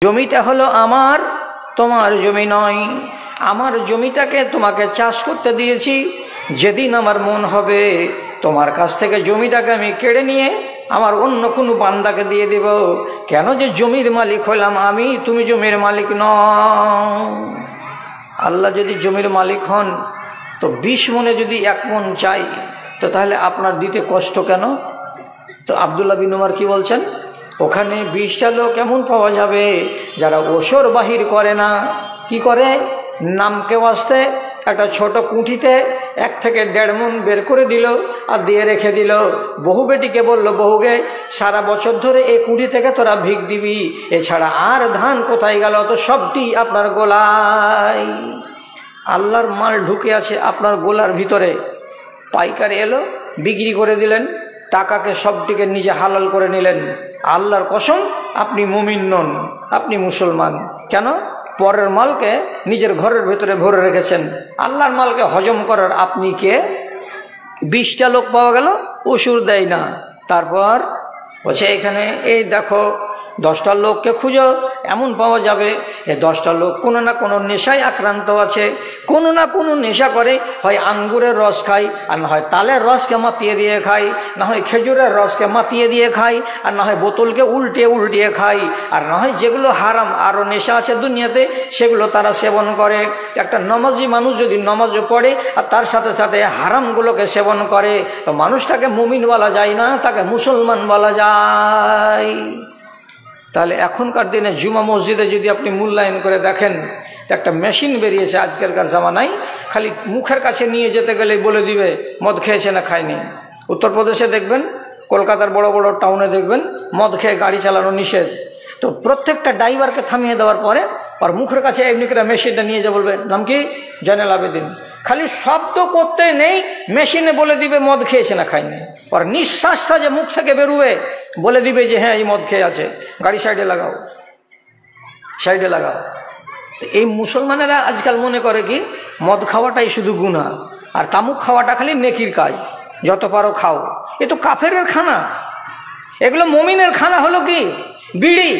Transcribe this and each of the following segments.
জমিটা হলো আমার, তোমার জমি নয়। আমার জমিটাকে তোমাকে চাষ করতে দিয়েছি, যেদিন আমার মন হবে তোমার কাছ থেকে জমিটাকে আমি কেড়ে নিয়ে আমার অন্য কোনো বান্দাকে দিয়ে দেব। কেন যে জমির মালিক হলাম আমি, তুমি জমির মালিক নও। আল্লাহ যদি জমির মালিক হন তো 20 মনে যদি 1 মন চাই, তো তাহলে আপনার দিতে কষ্ট কেন? তো আব্দুল্লাহ বিন উমর কি বলছেন, ওখানে 20টা লোক এমন পাওয়া যাবে যারা ওসর বাহির করে না। কি করে? নামকে ওয়াস্তে একটা ছোট কুঠিতে 1 থেকে 1.5 মণ বের করে দিল আর দিয়ে রেখে দিল। বহু বেটিকে বলল, বহুকে সারা বছর ধরে এই কুঠি থেকে তোরা ভিক দিবি, এছাড়া আর ধান কোথায় গেল? তো সবটি আপনার গোলায়। আল্লাহর মাল ঢুকে আছে আপনার গোলার ভিতরে। পাইকারি এলো, বিক্রি করে দিলেন, টাকাকে সবটিকে নিজে হালাল করে নিলেন। আল্লাহর কসম, আপনি মুমিন নন, আপনি মুসলমান। কেন? পরের মালকে নিজের ঘরের ভেতরে ভরে রেখেছেন। আল্লাহর মালকে হজম করার আপনি কে? 20টা লোক পাওয়া গেল, ওষুধ দেয় না। তারপর বলছে এখানে এই দেখো 10টা লোককে খুঁজো, এমন পাওয়া যাবে এই 10টা লোক কোনো না কোনো নেশায় আক্রান্ত আছে, কোনো না কোনো নেশা করে। হয় আঙ্গুরের রস খায়, আর না হয় তালের রসকে মাতিয়ে দিয়ে খায়, না হয় খেজুরের রসকে মাতিয়ে দিয়ে খায়, আর না হয় বোতলকে উল্টিয়ে উল্টিয়ে খায়, আর না হয় যেগুলো হারাম আরও নেশা আছে দুনিয়াতে সেগুলো তারা সেবন করে। একটা নামাজি মানুষ যদি নামাজও পড়ে আর তার সাথে সাথে হারামগুলোকে সেবন করে, তো মানুষটাকে মুমিন বলা যায় না, তাকে মুসলমান বলা যায়। তাহলে এখনকার দিনে জুমা মসজিদে যদি আপনি মূল্যায়ন করে দেখেন, একটা মেশিন বেরিয়েছে আজকালকার জামানায়, খালি মুখের কাছে নিয়ে যেতে গেলেই বলে দিবে মদ খেয়েছে না খায়নি। উত্তরপ্রদেশে দেখবেন, কলকাতার বড় বড় টাউনে দেখবেন মদ খেয়ে গাড়ি চালানো নিষেধ। তো প্রত্যেকটা ড্রাইভারকে থামিয়ে দেওয়ার পরে আর মুখের কাছে এমনি করে মেশিনটা নিয়ে যা বলবে, নাম কি? জয়নাল আবেদিন। খালি শব্দ করতে নেই, মেশিনে বলে দিবে মদ খেয়েছে না খায়নি। আর নিঃশ্বাসটা যে মুখ থেকে বেরোবে বলে দিবে যে হ্যাঁ এই মদ খেয়ে আছে, গাড়ি সাইডে লাগাও, সাইডে লাগাও। তো এই মুসলমানেরা আজকাল মনে করে কি মদ খাওয়াটাই শুধু গুনাহ, আর তামুক খাওয়াটা খালি নেকির কাজ, যত পারো খাও। এ তো কাফেরের খানা। এগুলো মুমিনের খানা হলো কি? বিড়ি,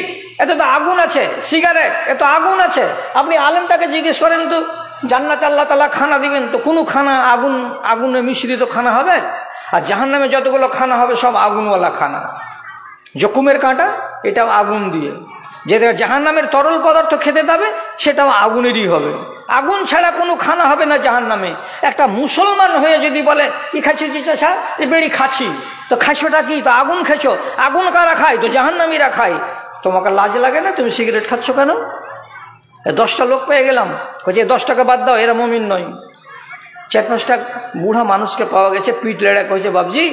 এত তো আগুন আছে। সিগারেট, এত আগুন আছে। আপনি আলেমটাকে জিজ্ঞেস করেন তো, জান্নাতে আল্লাহ তাআলা খানা দিবেন, তো কোনো খানা আগুনে মিশ্রিত খানা হবে? আর জাহান্নামে যতগুলো খানা হবে সব আগুনওয়ালা খানা। জকুমের কাঁটা, এটাও আগুন দিয়ে। যেটা জাহান্নামের তরল পদার্থ খেতে দেবে সেটাও আগুনেরই হবে। আগুন ছাড়া কোনো খানা হবে না জাহান্নামে। একটা মুসলমান হয়ে যদি বলে কি খাচ্ছি চাচা, এই বেড়ি খাচ্ছি, তো খাচ্ছোটা কি? তো আগুন খেছো। আগুন কারা খায়? তো জাহান্নামীরা খায়। তোমাকে লাজ লাগে না? তুমি সিগারেট খাচ্ছ কেন? 10টা লোক পেয়ে গেলাম, বলছে 10 টাকা বাদ দাও, এরা মুমিন নয়। 4-5টা বুড়া মানুষকে পাওয়া গেছে, পিঠ লেড়া কয়েছে, বাবজি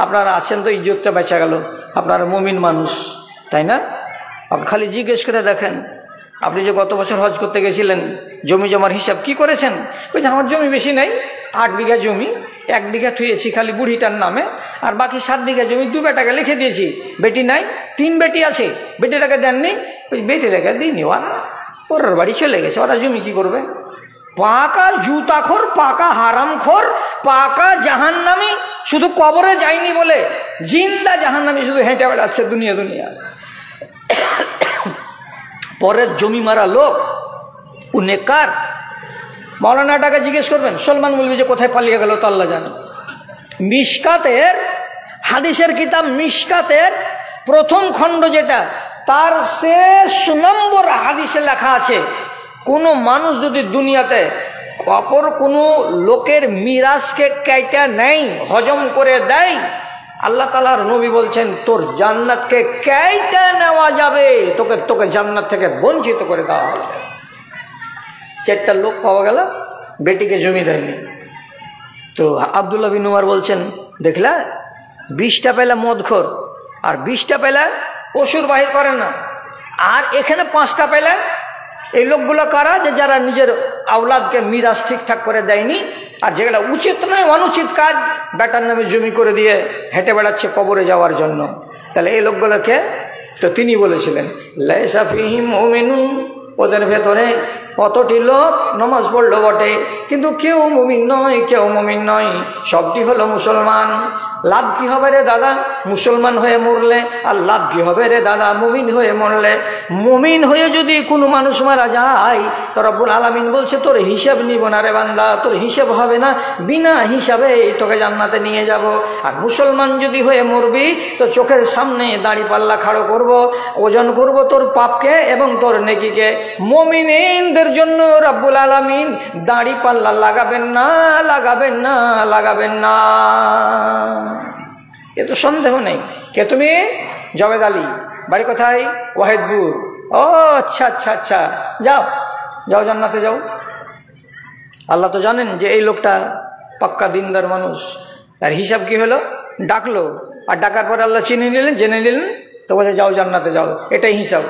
আপনারা আছেন তো ইজ্জতটা বেঁচে গেল, আপনারা মুমিন মানুষ, তাই না? আপনি খালি জিজ্ঞেস করে দেখেন, আপনি যে গত বছর হজ করতে গেছিলেন, জমি জমার হিসাব কি করেছেন? বলছে আমার জমি বেশি নেই, 8 বিঘা জমি, 1 বিঘা থুয়েছি খালি বুড়িটার নামে, আর বাকি 7 বিঘা জমি 2 বেটাকে লিখে দিয়েছি। বেটি নাই, 3 বেটি আছে, বেটিটাকে দেননি। বেটিটাকে দিইনি, ওরা পরের বাড়ি চলে গেছে, ওরা জমি কি করবে? পাকা জুতাখোর, পাকা হারামখোর, পাকা জাহান্নামী, শুধু কবরে যায়নি বলে জিন্দা জাহান্নামী শুধু হেঁটে বেড়াচ্ছে দুনিয়া দুনিয়া। পরের জমি মারা লোক ও নেকার। মৌলানাটাকে জিজ্ঞেস করবেন, সলমান বলবি যে কোথায় পালিয়ে গেল তো আল্লাহ জানে। মিশকাতের হাদিসের কিতাব মিশকাতের 1ম খণ্ড যেটা, তার শেষ নম্বর হাদিসে লেখা আছে, কোনো মানুষ যদি দুনিয়াতে অপর কোনো লোকের মিরাজকে কেটে নেই, হজম করে দেয়, আল্লাহ তাআলার নবী বলছেন তোর জান্নাতকে কেটে নেওয়া যাবে, তোকে জান্নাত থেকে বঞ্চিত করে দেওয়া হবে। 4টা লোক পাওয়া গেল, বেটিকে জমি দেয়নি। তো আব্দুল্লাহ বিন উমর বলছেন, দেখলা 20টা পেলে মদখোর, আর 20টা পেলে অসুর বাহির করে না, আর এখানে 5টা পেলে এই লোকগুলো কারা? যে যারা নিজের আওলাদকে মিরাজ ঠিকঠাক করে দেয়নি, আর যেগুলো উচিত নয় অনুচিত কাজ বেটার নামে জমি করে দিয়ে হেঁটে বেড়াচ্ছে কবরে যাওয়ার জন্য। তাহলে এই লোকগুলোকে তো তিনি বলেছিলেন লাইসা ফিহিম মুমিনুন, ওদের ভেতরে কতটি লোক নামাজ পড়লো বটে কিন্তু কেউ মুমিন নয়, কেউ মুমিন নয়, সবটি হলো মুসলমান। লাভ কি হবে রে দাদা মুসলমান হয়ে মরলে, আর লাভ কি হবে রে দাদা মুমিন হয়ে মরলে? মুমিন হয়ে যদি কোনো মানুষ মারা যায় তো রব্বুল আলামিন বলছে তোর হিসাব নিব না রে বান্দা, তোর হিসাব হবে না, বিনা হিসাবে তোকে জান্নাতে নিয়ে যাব। আর মুসলমান যদি হয়ে মরবি তো চোখের সামনে দাড়ি পাল্লা খাড়ো করব, ওজন করব তোর পাপকে এবং তোর নেকিকে। মুমিনদের জন্য রব্বুল আলামিন দাড়ি পাল্লা লাগাবেন না, লাগাবেন না, লাগাবেন না, এ তো সন্দেহ নেই। কে তুমি? জবেদ আলী, বাড়ি কোথায়? ওয়াহিদপুর। ও আচ্ছা আচ্ছা আচ্ছা, যাও যাও জান্নাতে যাও। আল্লাহ তো জানেন যে এই লোকটা পাক্কা দিনদার মানুষ। তার হিসাব কি হলো? ডাকলো, আর ডাকার পরে আল্লাহ চিনে নিলেন, জেনে নিলেন, তো বলছে যাও জান্নাতে যাও। এটাই হিসাব।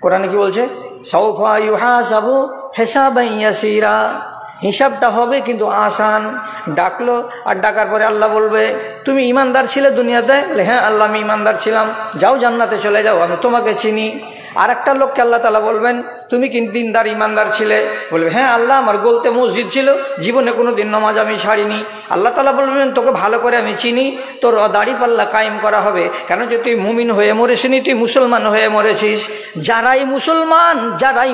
কোরআনে কি বলছে? সাউফা ইউহাসাবু হিসাবান ইয়াসিরা, হিসাবটা হবে কিন্তু আসান। ডাকলো, আর ডাকার পরে আল্লাহ বলবে তুমি ইমানদার ছিলে দুনিয়াতে? হ্যাঁ আল্লাহ আমি ইমানদার ছিলাম, যাও জান্নাতে চলে যাও, আমি তোমাকে চিনি। আর একটা লোককে আল্লাহ তাআলা বলবেন তুমি কি দিনদার ইমানদার ছিলে? বলবে হ্যাঁ আল্লাহ আমার গলতে মসজিদ ছিল, জীবনে কোনো দিন নামাজ আমি ছাড়িনি। আল্লাহ তাআলা বলবেন তোকে ভালো করে আমি চিনি, তোর দাড়ি পাল্লা কায়েম করা হবে। কেন? যে তুই মুমিন হয়ে মরেছিনি, তুই মুসলমান হয়ে মরেছিস। যারাই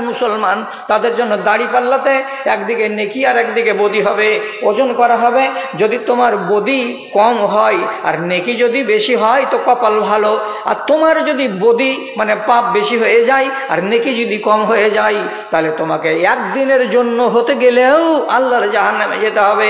মুসলমান তাদের জন্য দাড়ি পাল্লাতে একদিকে নেকি আর একদিকে বদি হবে, ওজন করা হবে। যদি তোমার বদি কম হয় আর নেকি যদি বেশি হয় তো কপাল ভালো, আর তোমার যদি বদি মানে পাপ বেশি হয়ে যায় আর নেকি যদি কম হয়ে যায় তাহলে তোমাকে একদিনের জন্য হতে গেলেও আল্লাহর জাহান্নামে যেতে হবে,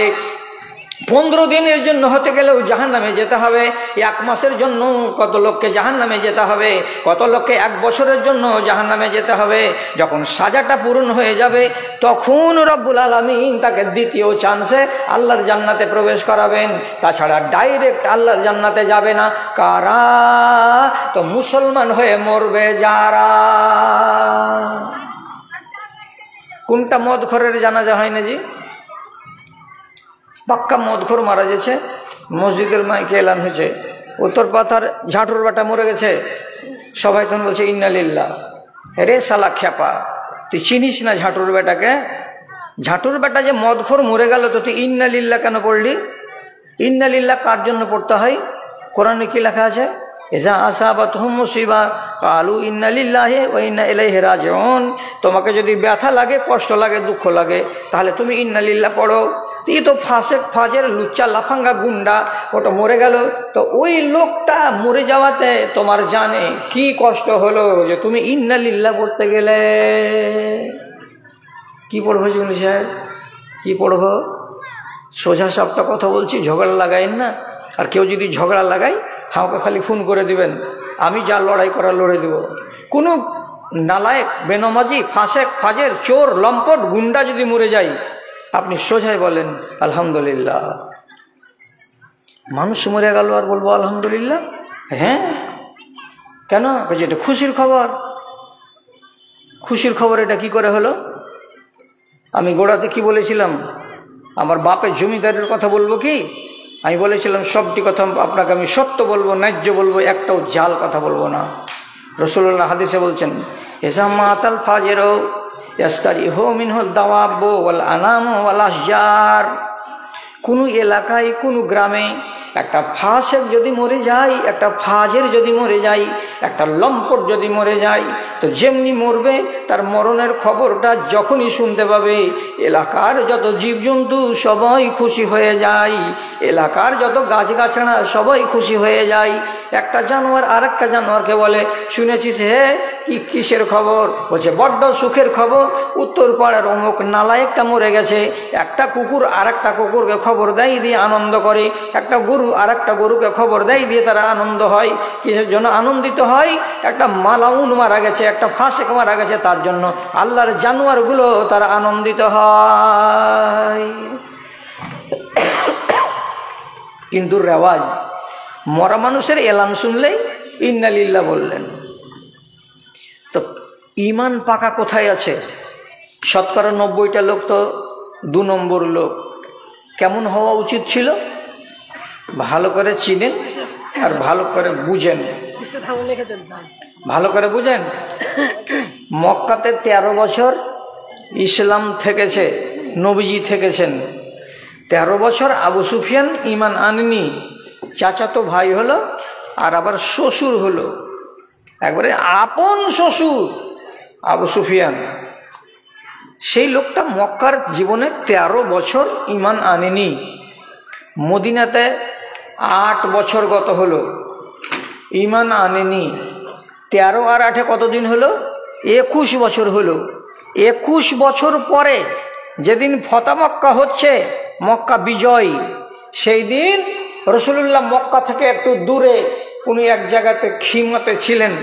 15 দিনের জন্য হতে গেলেও জাহান্নামে যেতে হবে, 1 মাসের জন্য কত লোককে জাহান্নামে যেতে হবে, কত লোককে 1 বছরের জন্য জাহান্নামে যেতে হবে। যখন সাজাটা পূরণ হয়ে যাবে তখন রব্বুল আলামিন তাকে দ্বিতীয় চান্সে আল্লাহর জান্নাতে প্রবেশ করাবেন। তাছাড়া ডাইরেক্ট আল্লাহর জান্নাতে যাবে না। কারা? তো মুসলমান হয়ে মরবে যারা। কোনটা মদখোরের জানাজা হয় না জি? পাক্কা মদখোর মারা গেছে, মসজিদের মাইকে এলান হয়েছে উত্তর পাথার ঝাঁটুর বেটা মরে গেছে, সবাই তখন বলছে ইন্না লিল্লাহ। রে শালা খেপা, তুই চিনিস না ঝাঁটুর বেটাকে? ঝাঁটুর বেটা যে মদখোর মরে গেল তো তুই ইন্না লিল্লাহ কেন পড়লি? ইন্না লিল্লাহ কার জন্য পড়তে হয়? কোরআনে কি লেখা আছে? ইজা আসাবাতহুম মুসিবা কালু ইন্না লিল্লাহি ওয়া ইন্না ইলাইহি রাজিউন। তোমাকে যদি ব্যথা লাগে, কষ্ট লাগে, দুঃখ লাগে, তাহলে তুমি ইন্না লিল্লাহ পড়ো। এই তো ফাসেক ফাজের লুচ্চা লাফাঙ্গা গুন্ডা ওটা মরে গেল, তো ওই লোকটা মরে যাওয়াতে তোমার জানে কি কষ্ট হলো যে তুমি ইন্না লিল্লাহ পড়তে গেলে। কি পড়বো জুনি সাহেব, কি পড়বো? সোজা সাপটা কথা বলছি, ঝগড়া লাগাইন না। আর কেউ যদি ঝগড়া লাগাই আমাকে খালি ফোন করে দিবেন, আমি যা লড়াই করা লড়ে দেব। কোনো নালায়েক বেনমাজি ফাসেক ফাজের চোর লম্পট গুন্ডা যদি মরে যায় আপনি সোজাই বলেন আলহামদুলিল্লাহ। মানুষ মরে গেল আর বলবো আলহামদুলিল্লাহ? হ্যাঁ কেন? এটা খুশির খবর। খুশির খবর এটা কি করে হলো? আমি গোড়াতে কি বলেছিলাম? আমার বাপের জমিদারের কথা বলবো কি? আমি বলেছিলাম সবটি কথা আপনাকে আমি সত্য বলবো, ন্যায্য বলবো, একটাও জাল কথা বলবো না। রাসূলুল্লাহ হাদিসে বলছেন ইজা মাতাল ফাজিরু ইয়াস্তারিহু মিনহুল দাওয়াবু ওয়াল আনামু ওয়াল আশজার। কোনো এলাকায়, কোনো গ্রামে একটা ফাসেক যদি মরে যায়, একটা ফাজের যদি মরে যায়, একটা লম্পট যদি মরে যায়, তো যেমনি মরবে তার মরণের খবরটা যখনই শুনতে পাবে এলাকার যত জীবজন্তু সবাই খুশি হয়ে যায়, এলাকার যত গাছগাছড়া সবাই খুশি হয়ে যায়। একটা জানোয়ার আর একটা জানোয়ারকে বলে শুনেছিস হে কি কিসের খবর? বলছে বড্ড সুখের খবর, উত্তর পাড়ার অমুক নালায়েকটা মরে গেছে। একটা কুকুর আর একটা কুকুরকে খবর দেয়, দিয়ে আনন্দ করে। একটা গরু আর একটা গরুকে খবর দেয়, দিয়ে তারা আনন্দ হয়। কিসের জন্য আনন্দিত হয়? একটা মালাউন মারা গেছে, একটা ফাসেক মারা গেছে, তার জন্য আল্লাহর জানোয়ারগুলো তারা আনন্দিত হয়। কিন্তু রেওয়াজ মরা মানুষের এলান শুনলেই ইন্না লিল্লাহ বললেন। তো ইমান পাকা কোথায় আছে? 90% লোক তো 2 নম্বর লোক। কেমন হওয়া উচিত ছিল? ভালো করে চিনেন আর ভালো করে বুঝেন। ভালো করে বুঝেন। মক্কাতে 13 বছর ইসলাম থেকেছে, নবীজি থেকেছেন। 13 বছর আবু সুফিয়ান ইমান আনেনি, চাচাতো ভাই হলো আর আবার শ্বশুর হলো, একবারে আপন শ্বশুর আবু সুফিয়ান। সেই লোকটা মক্কার জীবনে 13 বছর ইমান আনেনি। মদিনাতে 8 বছর গত হলো, ইমান আনেনি। 13 আর 8 কতদিন হলো? 21 বছর হলো। 21 বছর পরে যেদিন ফতা মক্কা হচ্ছে, মক্কা বিজয়, সেই দিন রাসূলুল্লাহ মক্কা থেকে একটু দূরে উনি এক জায়গাতে খিমাতে ছিলেন,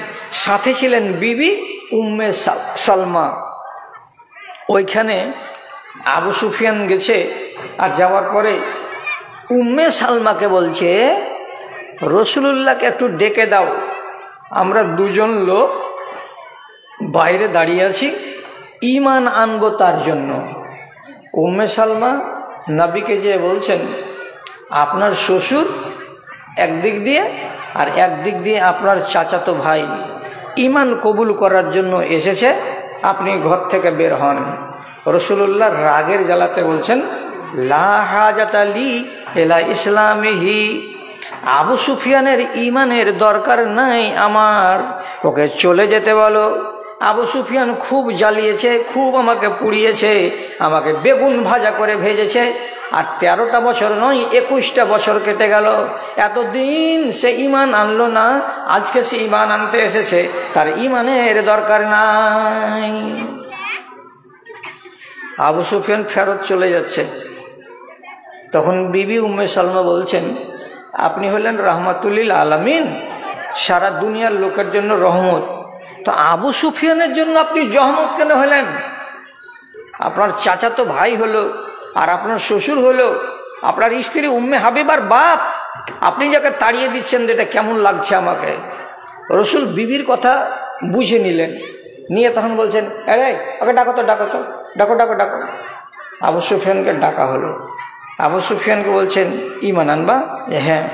সাথে ছিলেন বিবি উম্মে সালমা। ওইখানে আবু সুফিয়ান গেছে, আর যাওয়ার পরে উম্মে সালমাকে বলছে, রাসূলুল্লাহকে একটু ডেকে দাও, আমরা দুজন লোক বাইরে দাঁড়িয়ে আছি, ঈমান আনবো তার জন্য। উম্মে সালমা নবীকে যে বলছেন, আপনার শ্বশুর একদিক দিয়ে আর একদিক দিয়ে আপনার চাচাতো ভাই ঈমান কবুল করার জন্য এসেছে, আপনি ঘর থেকে বের হন। রাসূলুল্লাহ রাগের জ্বালাতে বলছেন, লা হাজাতা লি ইলা ইসলামিহি, আবু সুফিয়ানের ঈমানের দরকার নাই আমার, ওকে চলে যেতে বলো। আবু সুফিয়ান খুব জ্বালিয়েছে, খুব আমাকে পুড়িয়েছে, আমাকে বেগুন ভাজা করে ভেজেছে, আর 13টা বছর নয় 21টা বছর কেটে গেল, এতদিন সে ঈমান আনলো না, আজকে সে ঈমান আনতে এসেছে, তার ঈমানের দরকার নাই। আবু সুফিয়ান ফেরত চলে যাচ্ছে। তখন বিবি উম্মে সালমা বলছেন, আপনি হলেন রাহমাতুল্লিল আলামিন, সারা দুনিয়ার লোকের জন্য রহমত, তো আবু সুফিয়ানের জন্য আপনি রহমত কেন হলেন? আপনার চাচাতো ভাই হলো, আর আপনার শ্বশুর হলো, আপনার স্ত্রী উম্মে হাবিবার বাপ, আপনি যাকে তাড়িয়ে দিচ্ছেন, এটা কেমন লাগছে আমাকে। রাসূল বিবির কথা বুঝে নিলেন, নিয়ে তখন বলছেন, আরে ওকে ডাকো তো, ডাকো তো, ডাকো ডাকো ডাকো। আবু সুফিয়ানকে ডাকা হলো। আবু সুফিয়ানকে বলছেন, ঈমান আনবা? হ্যাঁ।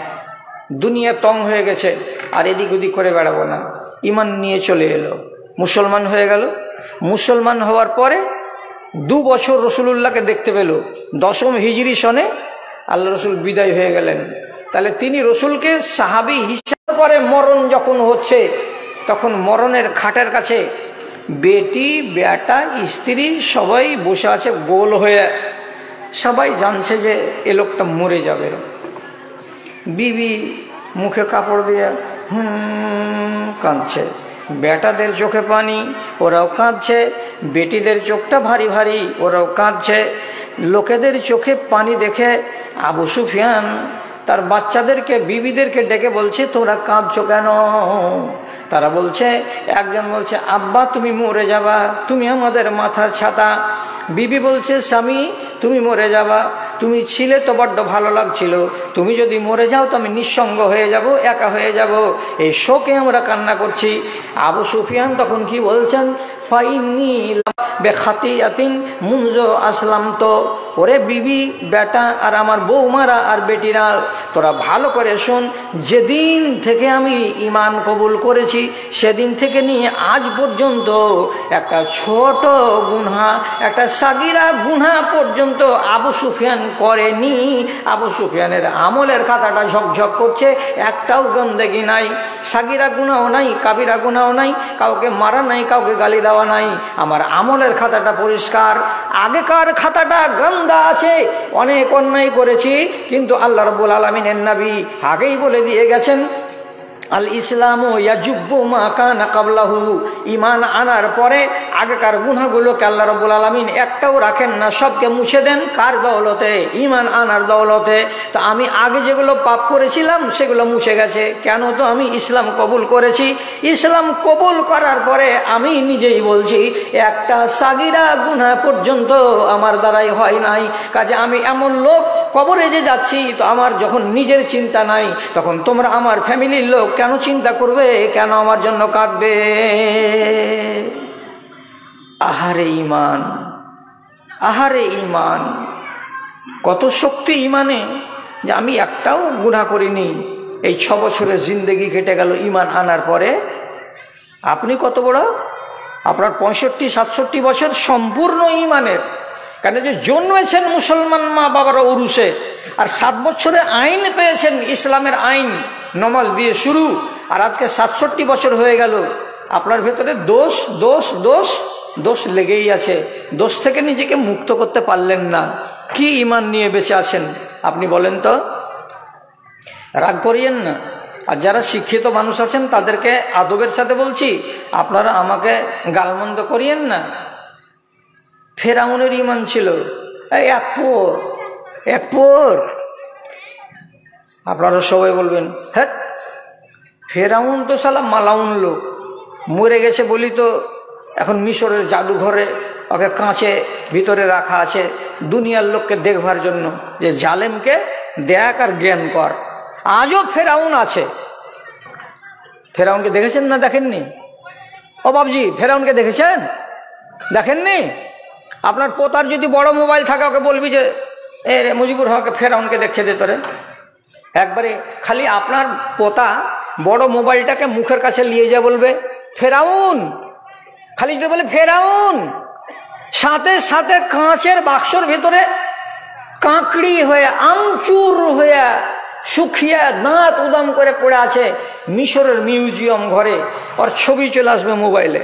দুনিয়া তং হয়ে গেছে, আর এদিক ওদিক করে বেড়াবো না। ঈমান নিয়ে চলে এলো, মুসলমান হয়ে গেল। মুসলমান হওয়ার পরে 2 বছর রাসূলুল্লাহকে দেখতে পেল। 10ম হিজরি সনে আল্লাহ রসুল বিদায় হয়ে গেলেন। তাহলে তিনি রসুলকে সাহাবী হিসাবে, পরে মরণ যখন হচ্ছে, তখন মরণের খাটের কাছে বেটি, বেটা, স্ত্রী সবাই বসে আছে গোল হয়ে, সবাই জানছে যে এ লোকটা মরে যাবে। বিবি মুখে কাপড় দিয়ে কাঁদছে, বেটাদের চোখে পানি, ওরাও কাঁদছে, বেটিদের চোখটা ভারী ভারী, ওরাও কাঁদছে। লোকেদের চোখে পানি দেখে আবু সুফিয়ান তার বাচ্চাদেরকে, বিবিদেরকে ডেকে বলছে, তোমরা কাঁদছো কেন? তারা বলছে, একজন বলছে, আব্বা তুমি মরে যাবা, তুমি আমাদের মাথার ছাতা। বিবি বলছে, স্বামী তুমি মরে যাবা, তুমি ছিলে তো বড্ড ভালো লাগছিল, তুমি যদি মরে যাও তো আমি নিঃসঙ্গ হয়ে যাব, একা হয়ে যাব, এই শোকে আমরা কান্না করছি। আবু সুফিয়ান তখন কি বলছেন, ফাইন্নী বেখাতিয়াতিন মুনজু আসলাম তো। ওরে বিবি, বেটা, আর আমার বৌমারা আর বেটিরা, তোরা ভালো করে শোন, যেদিন থেকে আমি ঈমান কবুল করেছি সেদিন থেকে নিয়ে আজ পর্যন্ত একটা ছোট গুনাহ, একটা সাগীরা গুনাহ পর্যন্ত আবু সুফিয়ান করেনি। আবু সুফিয়ানের আমলের খাতাটা ঝকঝক করছে, একটাও গন্দেগি নাই, সাগীরা গুনাহ নাই, কাবিরা গুনাহ নাই, কাউকে মারা নাই, কাউকে গালি দেওয়া নাই। আমার আমলের খাতাটা পরিষ্কার। আগেকার খাতাটা গন্ধা আছে, অনেক অন্যায় করেছি, কিন্তু আল্লাহ রাব্বুল আলামিনের নবী আগেই বলে দিয়ে গেছেন, আল ইসলামু ইয়াজুব্বু মা কানা ক্বাবলাহু, ঈমান আনার পরে আগেকার গুনাহগুলোকে আল্লাহ রাব্বুল আলামিন একটাও রাখেন না, সবকে মুছে দেন। কার দৌলতে? ঈমান আনার দৌলতে। তো আমি আগে যেগুলো পাপ করেছিলাম সেগুলো মুছে গেছে, কেন? তো আমি ইসলাম কবুল করেছি। ইসলাম কবুল করার পরে আমি নিজেই বলছি, একটা সাগীরা গুনাহ পর্যন্ত আমার দ্বারাই হয় নাই। কাজে আমি এমন লোক, কবরে যে যাচ্ছি তো আমার যখন নিজের চিন্তা নাই, তখন তোমরা আমার ফ্যামিলির লোক কেন চিন্তা করবে, কেন আমার জন্য কাঁদবে? আহারে ঈমান, আহারে ঈমান, কত শক্তি ঈমানে, যে আমি একটাও গুনাহ করিনি। এই 6 বছরের জিন্দেগি কেটে গেল ঈমান আনার পরে। আপনি কত বড়? আপনার 65-67 বছর সম্পূর্ণ ঈমানের, কেন যে জন্মেছেন মুসলমান মা বাবার উরুসে, আর 7 বছরে আইন পেয়েছেন, ইসলামের আইন, নমাজ দিয়ে শুরু, আর আজকে 67 বছর হয়ে গেল, আপনার ভেতরে দোষ দোষ দোষ দোষ লেগেই আছে। দোষ থেকে নিজেকে মুক্ত করতে পারলেন না। কি ঈমান নিয়ে বেঁচে আছেন আপনি বলেন তো? রাগ করিয়েন না। আর যারা শিক্ষিত মানুষ আছেন তাদেরকে আদবের সাথে বলছি, আপনারা আমাকে গালমন্দ করিয়েন না। ফেরাউনের ঈমান ছিল এক পোর। আপনারা সবাই বলবেন, হ্যাঁ ফেরাউন তো শালা মালাউন লোক, মরে গেছে বলি তো এখন মিশরের জাদুঘরে ওকে কাঁচে ভিতরে রাখা আছে দুনিয়ার লোককে দেখবার জন্য, যে জালেমকে দেখ আর জ্ঞান কর। আজও ফেরাউন আছে। ফেরাউনকে দেখেছেন না দেখেননি? ও বাবজি, ফেরাউনকে দেখেছেন দেখেননি? আপনার পোতার যদি বড় মোবাইল থাকে ওকে বলবি যে এ রে মুজিবুর হককে ফেরাউনকে দেখে দে তোরে। একবারে খালি আপনার পোতা বড় মোবাইলটাকে মুখের কাছে নিয়ে যা বলবে ফেরাউন, খালি যদি বলে ফেরাউন, সাথে সাথে কাঁচের বাক্সর ভেতরে কাঁকড়ি হয়ে আমচুর হয়ে শুকিয়ে দাঁত উদাম করে পড়ে আছে মিশরের মিউজিয়াম ঘরে, ওর ছবি চলে আসবে মোবাইলে।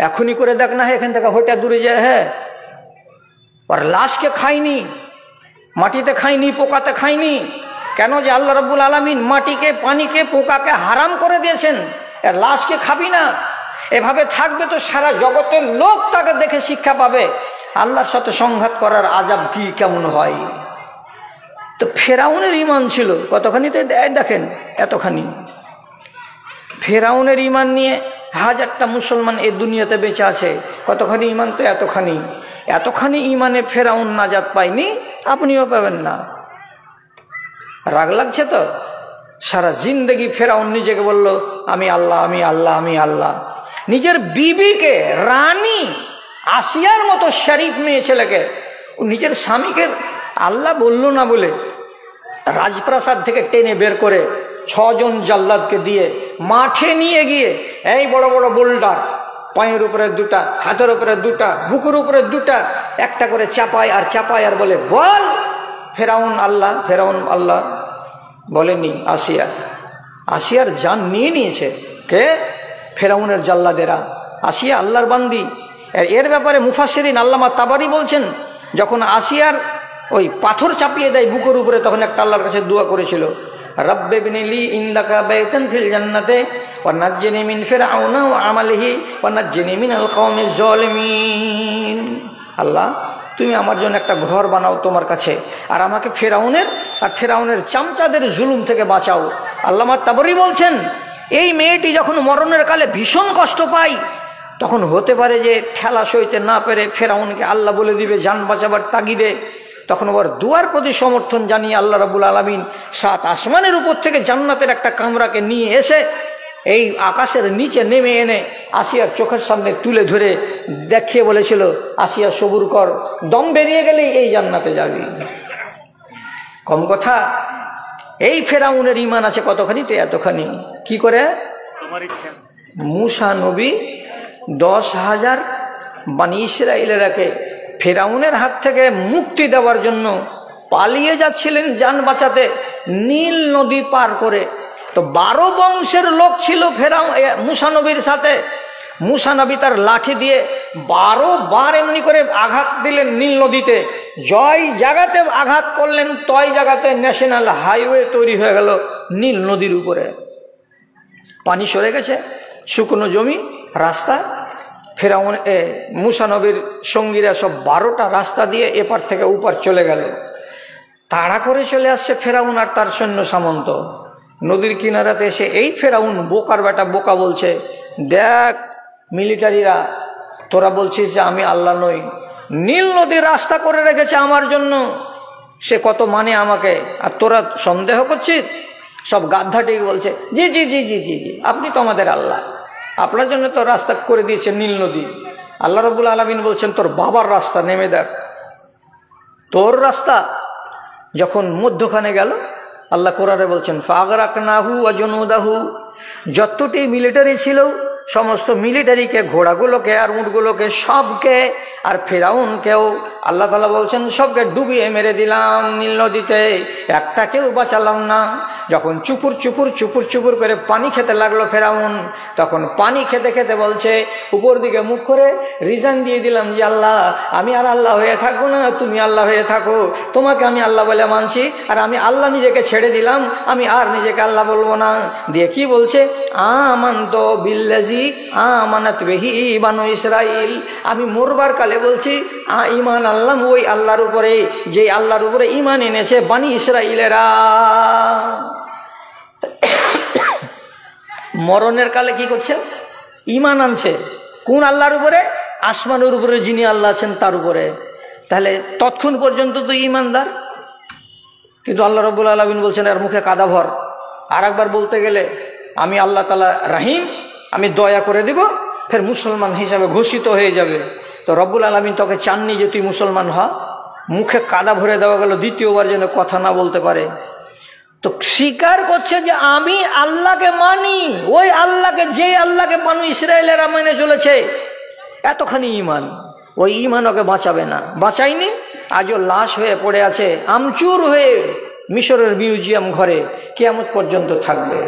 এখনই করে দেখ না, এখান থেকে হোটা দূরে যায়। হ্যাঁ, ওর লাশকে খায়নি, মাটিতে খায়নি, পোকাতে খায়নি। কেন? যে আল্লাহ রাব্বুল আলামিন মাটিকে, পানিকে, পোকাকে হারাম করে দিয়েছেন। এর লাশকে খাবি না। এভাবে থাকবে তো সারা জগতের লোক তাকে দেখে শিক্ষা পাবে আল্লাহর সাথে সংঘাত করার আযাব কি কেমন হয়। তো ফেরাউনের ঈমান ছিল কতখানি, তো দেখেন এতখানি। ফেরাউনের ঈমান নিয়ে হাজারটা মুসলমান এই দুনিয়াতে বেঁচে আছে। কতখানি ঈমান? তো এতখানি। এতখানি ঈমানে ফেরাউন নাজাত পায়নি, আপনিও পাবেন না। রাগ লাগছে তো? সারা জিন্দগি ফেরাউন নিজেকে বলল আমি আল্লাহ, আমি আল্লাহ, আমি আল্লাহ। নিজের বিবিকে, রানী আসিয়ার মতো শরীফ মেয়ে ছেলেকে, নিজের স্বামীকে আল্লাহ বলল না বলে রাজপ্রাসাদ থেকে টেনে বের করে 6 জন জাল্লাদকে দিয়ে মাঠে নিয়ে গিয়ে এই বড় বড় বোল্ডার, পায়ের উপরে 2টা, হাতের উপরে 2টা, বুকের উপরে 2টা, একটা করে চাপায় আর চাপায় আর বলে বল ফেরাউন আল্লাহ, ফেরাউন আল্লাহ। বলেনি আসিয়ার জান নিয়ে নিয়েছে কে? ফেরাউনের জাল্লাদেরা। আসিয়া আল্লাহর বান্দি। এর ব্যাপারে মুফাসসিরিন আল্লামা তাবারি বলছেন, যখন আসিয়ার ওই পাথর চাপিয়ে দেয় বুকের উপরে, তখন একটা আল্লাহর কাছে দোয়া করেছিল, রব্বে বিনিলি ইনদাকা বাইতান ফিল জান্নাতে ওয়া নাজ্জিনি মিন ফিরআউনা ওয়া আমালিহি ওয়া নাজ্জিনি মিনাল কওমিজ জালিমিন। আল্লাহ, তুমি আমার জন্য একটা ঘর বানাও তোমার কাছে, আর আমাকে ফেরাউনের আর ফেরাউনের চামচাদের জুলুম থেকে বাঁচাও। আল্লামা তাবরি বলছেন, এই মেয়েটি যখন মরণের কালে ভীষণ কষ্ট পায়, তখন হতে পারে যে ঠেলা সইতে না পেরে ফেরাউনকে আল্লাহ বলে দিবে জান বাঁচাবার তাগিদে, তখন ওর দুয়ার প্রতি সমর্থন জানিয়ে আল্লাহ রাব্বুল আলামিন 7 আসমানের উপর থেকে জান্নাতের একটা কামরাকে নিয়ে এসে এই আকাশের নিচে নেমে এনে আসিয়ার চোখের সামনে তুলে ধরে দেখিয়ে বলেছিল, আসিয়া সবুর কর, দম বেরিয়ে গেলেই এই জান্নাতে যাবি। কম কথা? এই ফেরাউনের ঈমান আছে কতখানি? তো এতখানি। কি করে? মূসা নবী 10,000 বানি ইসরাইলেরাকে ফেরাউনের হাত থেকে মুক্তি দেওয়ার জন্য পালিয়ে যাচ্ছিলেন জান বাঁচাতে নীল নদী পার করে। তো 12 বংশের লোক ছিল মূসা নবীর সাথে। মূসা নবী তার লাঠি দিয়ে 12 বার এমনি করে আঘাত দিলেন নীল নদীতে। জয় জায়গাতে আঘাত করলেন, তয় জায়গাতে ন্যাশনাল হাইওয়ে তৈরি হয়ে গেল নীল নদীর উপরে। পানি সরে গেছে, শুকনো জমি, রাস্তা। ফেরাউন মূসা নবীর সঙ্গীরা সব 12টা রাস্তা দিয়ে এপার থেকে ওপার চলে গেল। তাড়া করে চলে আসছে ফেরাউন আর তার সৈন্য সামন্ত। নদীর কিনারাতে এসে এই ফেরাউন বোকার বেটা বোকা বলছে, দেখ মিলিটারিরা, তোরা বলছিস যে আমি আল্লাহ নই, নীল নদীর রাস্তা করে রেখেছে আমার জন্য, সে কত মানে আমাকে, আর তোরা সন্দেহ করছিস? সব গাদ্ধাটি বলছে, জি জি জি জি জি জি, আপনি তো আমাদের আল্লাহ, আপনার জন্য তো রাস্তা করে দিয়েছে নীল নদী। আল্লাহ রাব্বুল আলামিন বলছেন, তোর বাবার রাস্তা নেমে দেখ। তোর রাস্তা যখন মধ্যখানে গেল, আল্লাহ কোরআনে বলছেন, ফাগরাকনাহু ওয়া জুনুদাহু, যতটি মিলিটারি ছিল সমস্ত মিলিটারিকে, ঘোড়াগুলোকে আর উটগুলোকে সবকে, আর ফেরাউনকেও আল্লাহ তাআলা বলছেন সবকে ডুবিয়ে মেরে দিলাম নীল নদীতে, একটাকেও বাঁচালাম না। যখন চুপুর চুপুর চুপুর চুপুর করে পানি খেতে লাগলো ফেরাউন, তখন পানি খেতে খেতে বলছে, উপর দিকে মুখ করে রিজাইন দিয়ে দিলাম যে আল্লাহ আমি আর আল্লাহ হয়ে থাকবো না, তুমি আল্লাহ হয়ে থাকো, তোমাকে আমি আল্লাহ বলে মানছি, আর আমি আল্লাহ নিজেকে ছেড়ে দিলাম, আমি আর নিজেকে আল্লাহ বলবো না। দিয়ে কি বলছে, আমানতু বিল্লাযী আমানাত বিহি বানু ইসরাঈল, আমি মরবার কালে বলছি ঈমান আনলাম ওই আল্লাহর উপরে যে আল্লাহর উপরে ঈমান এনেছে বানি ইসরাঈলেরা। মরণের কালে কি করছে, ঈমান আনছে কোন আল্লাহর উপরে, আসমানের উপরে যিনি আল্লাহ আছেন তার উপরে। তাহলে তৎক্ষণ পর্যন্ত তো ঈমানদার। কিন্তু আল্লাহ রাব্বুল আলামিন বলছেন এর মুখে কাদা ভর, আর একবার বলতে গেলে আমি আল্লাহ তাআলা রাহিম, আমি দয়া করে দিব, ফের মুসলমান হিসাবে ঘোষিত হয়ে যাবে। তো রব্বুল আলামিন তোকে চাননি যে তুই মুসলমান হ, মুখে কাদা ভরে দেওয়া গেল দ্বিতীয়বার যেন কথা না বলতে পারে। তো স্বীকার করছে যে আমি আল্লাহকে মানি, ওই আল্লাহকে, যে আল্লাহকে বানু ইসরাঈলেরা মেনে চলেছে, এতখানি ঈমান। ওই ঈমান ওকে বাঁচাবে না, বাঁচায়নি, আজও লাশ হয়ে পড়ে আছে আমচুর হয়ে মিশরের মিউজিয়াম ঘরে, কিয়ামত পর্যন্ত থাকবে।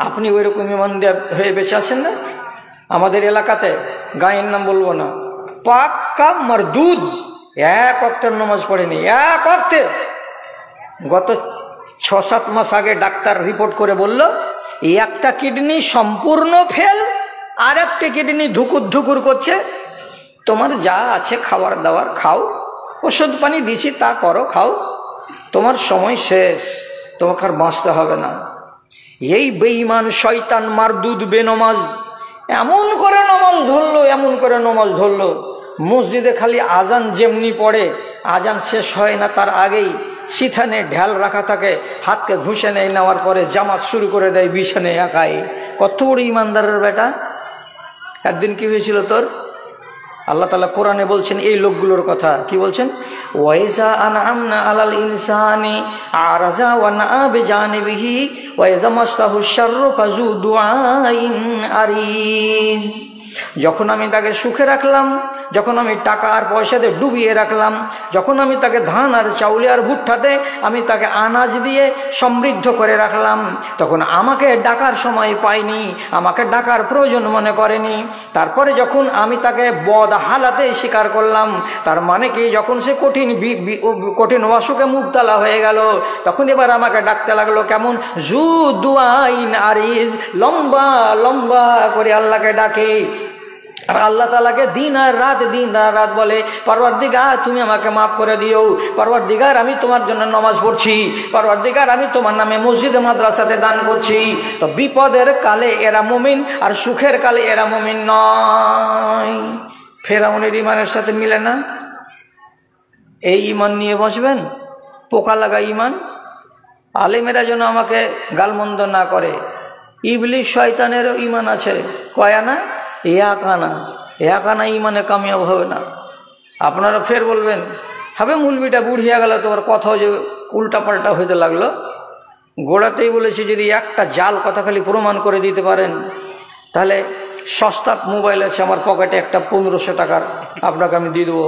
আপনি ওই রকম ঈমানদার হয়ে বেঁচে আছেন না? আমাদের এলাকাতে, গায়ের নাম বলবো না, পাক্কা মারদুদ, এক ওয়াক্তের নামাজ পড়েনি, এক ওয়াক্তের। গত 6-7 মাস আগে ডাক্তার রিপোর্ট করে বলল একটা কিডনি সম্পূর্ণ ফেল, আর একটা কিডনি ধুকুর ধুকুর করছে, তোমার যা আছে খাবার দাবার খাও, ওষুধ পানি দিছি তা করো, খাও, তোমার সময় শেষ, তোমাকে আর বাঁচতে হবে না। এই বেঈমান শয়তান মারদুদ বেনমাজ এমন করে নমাজ ধরলো, এমন করে নমাজ ধরলো, মসজিদে খালি আজান যেমনি পড়ে, আজান শেষ হয় না তার আগেই সিথানে ঢাল রাখা থাকে, হাতকে ঘুষে নেয়, নেওয়ার পরে জামাত শুরু করে দেয় বিছানে একাই। কত বড় ইমানদারের বেটা। একদিন কি হয়েছিল তোর, আল্লাহ তাআলা কোরআনে বলছেন এই লোকগুলোর কথা, কি বলছেন, ওয়াইজা আনআমনা আলাল ইনসানি আরাজা ওয়া নাআ বিজানিবিহি ওয়াইজা মাসসাহু শাররু ফাযু দুআইন আরিজ। যখন আমি তাকে সুখে রাখলাম, যখন আমি টাকা আর পয়সাতে ডুবিয়ে রাখলাম, যখন আমি তাকে ধান আর চাউলে আর ভুট্টাতে আমি তাকে আনাজ দিয়ে সমৃদ্ধ করে রাখলাম, তখন আমাকে ডাকার সময় পাইনি, আমাকে ডাকার প্রয়োজন মনে করেনি। তারপরে যখন আমি তাকে বদ হালাতে স্বীকার করলাম, তার মানে কি, যখন সে কঠিন অসুখে মুবতালা হয়ে গেল, তখন এবার আমাকে ডাকতে লাগলো কেমন, জু দুআইন আরিজ, লম্বা লম্বা করে আল্লাহকে ডাকে। আর আল্লাহ তাআলাকে দিন আর রাত বলে, পরওয়ারদিগার তুমি আমাকে মাফ করে দিও, পরওয়ারদিগার আমি তোমার জন্য নামাজ পড়ছি, পরওয়ারদিগার আমি তোমার নামে মসজিদে মাদ্রাসাতে দান করছি। তো বিপদের কালে এরা মুমিন, আর সুখের কালে এরা মুমিন নয়। ফেরাউনের ঈমানের সাথে মিলে না। এই ঈমান নিয়ে বসবেন, পোকা লাগা ঈমান। আলেমেরা যেন আমাকে গালমন্দ না করে, ইবলিশ শয়তানেরও ঈমান আছে, কয়ানা এক আনা ঈমানে কামিয়াব হবে না। আপনারা ফের বলবেন, হবে মুলবিটা বুড়িয়ে গেল, তোমার কথাও যে উল্টা পাল্টা হইতে লাগলো। গোড়াতেই বলেছি যদি একটা জাল কথা খালি প্রমাণ করে দিতে পারেন, তাহলে সস্তা মোবাইল আছে আমার পকেটে, একটা 1500 টাকার আপনাকে আমি দিয়ে দেবো।